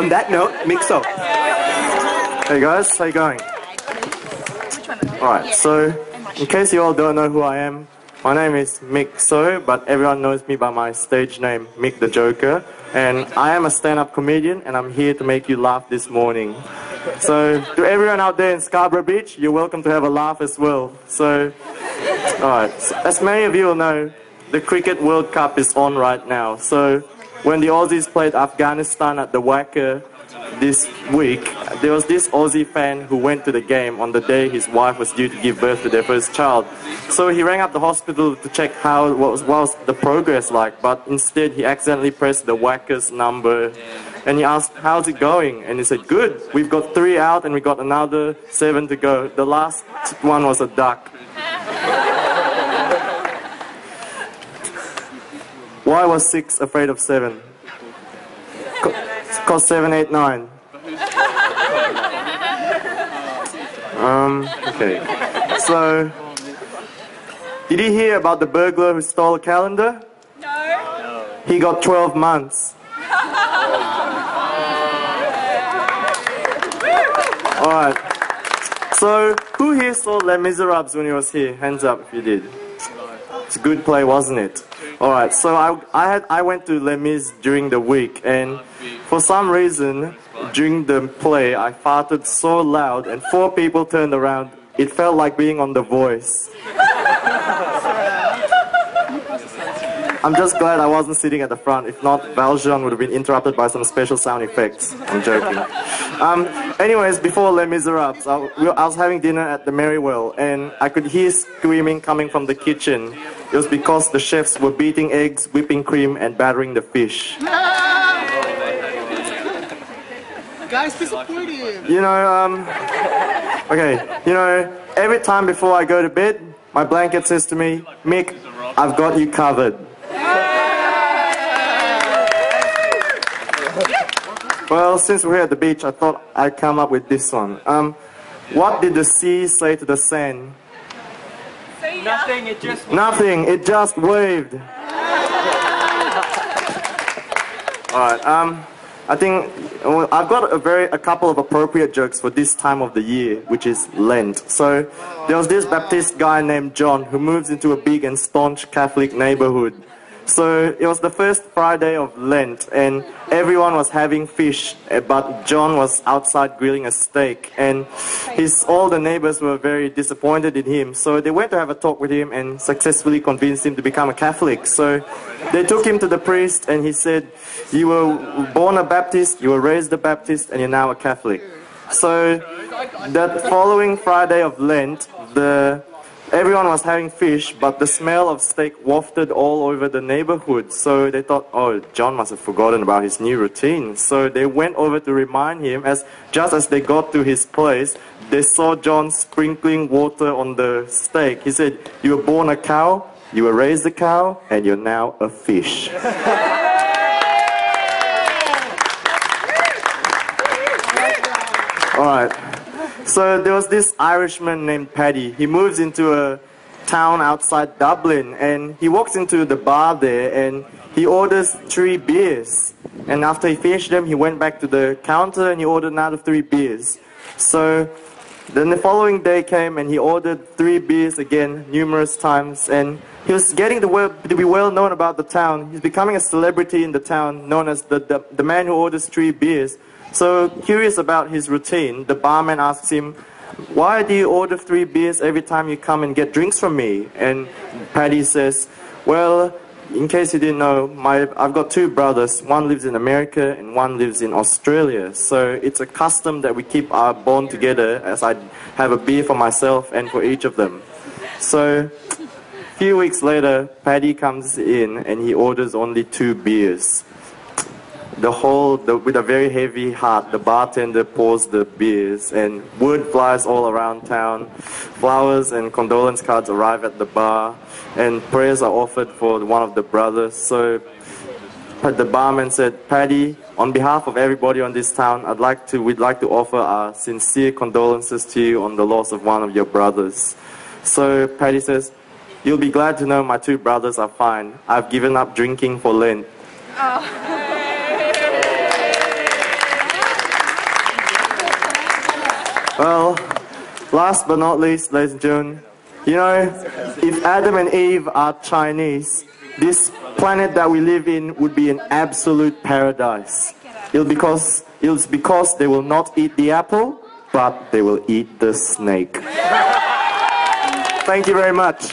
On that note, Mick So. Hey guys, how you going? Alright, so in case you all don't know who I am, my name is Mick So, but everyone knows me by my stage name, Mick the Joker. And I am a stand-up comedian, and I'm here to make you laugh this morning. So to everyone out there in Scarborough Beach, you're welcome to have a laugh as well. So, alright, so as many of you will know, the Cricket World Cup is on right now. So when the Aussies played Afghanistan at the Wacker this week, there was this Aussie fan who went to the game on the day his wife was due to give birth to their first child. So he rang up the hospital to check what was the progress like, but instead he accidentally pressed the Wacker's number and he asked, how's it going? And he said, good, we've got 3 out and we got another 7 to go. The last one was a duck. Why was 6 afraid of 7? Because 7, 8, 9. Okay. So, did you hear about the burglar who stole a calendar? No. He got 12 months. Alright. So, who here saw Les Miserables when he was here? Hands up if you did. It's a good play, wasn't it? Alright, so I went to Les Mis during the week, and for some reason, during the play, I farted so loud and 4 people turned around. It felt like being on The Voice. I'm just glad I wasn't sitting at the front. If not, Valjean would have been interrupted by some special sound effects. I'm joking. Anyways, before Les Miserables, I was having dinner at the Merrywell, and I could hear screaming coming from the kitchen. It was because the chefs were beating eggs, whipping cream, and battering the fish. Guys, disappointed. You know, every time before I go to bed, my blanket says to me, Mick, I've got you covered. Well, since we're here at the beach, I thought I'd come up with this one. What did the sea say to the sand? Nothing, it just... Nothing, it just waved. Alright, I think I've got a couple of appropriate jokes for this time of the year, which is Lent. So, there was this Baptist guy named John who moves into a big and staunch Catholic neighborhood. So, it was the first Friday of Lent, and everyone was having fish, but John was outside grilling a steak, and all the neighbors were very disappointed in him. So, they went to have a talk with him and successfully convinced him to become a Catholic. So, they took him to the priest, and he said, you were born a Baptist, you were raised a Baptist, and you're now a Catholic. So, that following Friday of Lent, everyone was having fish, but the smell of steak wafted all over the neighborhood. So they thought, oh, John must have forgotten about his new routine. So they went over to remind him. Just as they got to his place, they saw John sprinkling water on the steak. He said, you were born a cow, you were raised a cow, and you're now a fish. Alright. So there was this Irishman named Paddy. He moves into a town outside Dublin, and he walks into the bar there and he orders 3 beers. And after he finished them, he went back to the counter and he ordered another 3 beers. So then the following day came and he ordered 3 beers again numerous times, and he was getting to be well known about the town. He's becoming a celebrity in the town, known as the man who orders 3 beers. So, curious about his routine, the barman asks him, why do you order 3 beers every time you come and get drinks from me? And Paddy says, well, in case you didn't know, I've got 2 brothers. One lives in America and one lives in Australia. So, it's a custom that we keep our bond together, as I have a beer for myself and for each of them. So, a few weeks later, Paddy comes in and he orders only 2 beers. With a very heavy heart, the bartender pours the beers, and word flies all around town. Flowers and condolence cards arrive at the bar, and prayers are offered for one of the brothers. So the barman said, Paddy, on behalf of everybody on this town, we'd like to offer our sincere condolences to you on the loss of one of your brothers. So Paddy says, you'll be glad to know my 2 brothers are fine. I've given up drinking for Lent. Oh. Well, last but not least, ladies and gentlemen, you know, if Adam and Eve are Chinese, this planet that we live in would be an absolute paradise. It's because they will not eat the apple, but they will eat the snake. Thank you very much.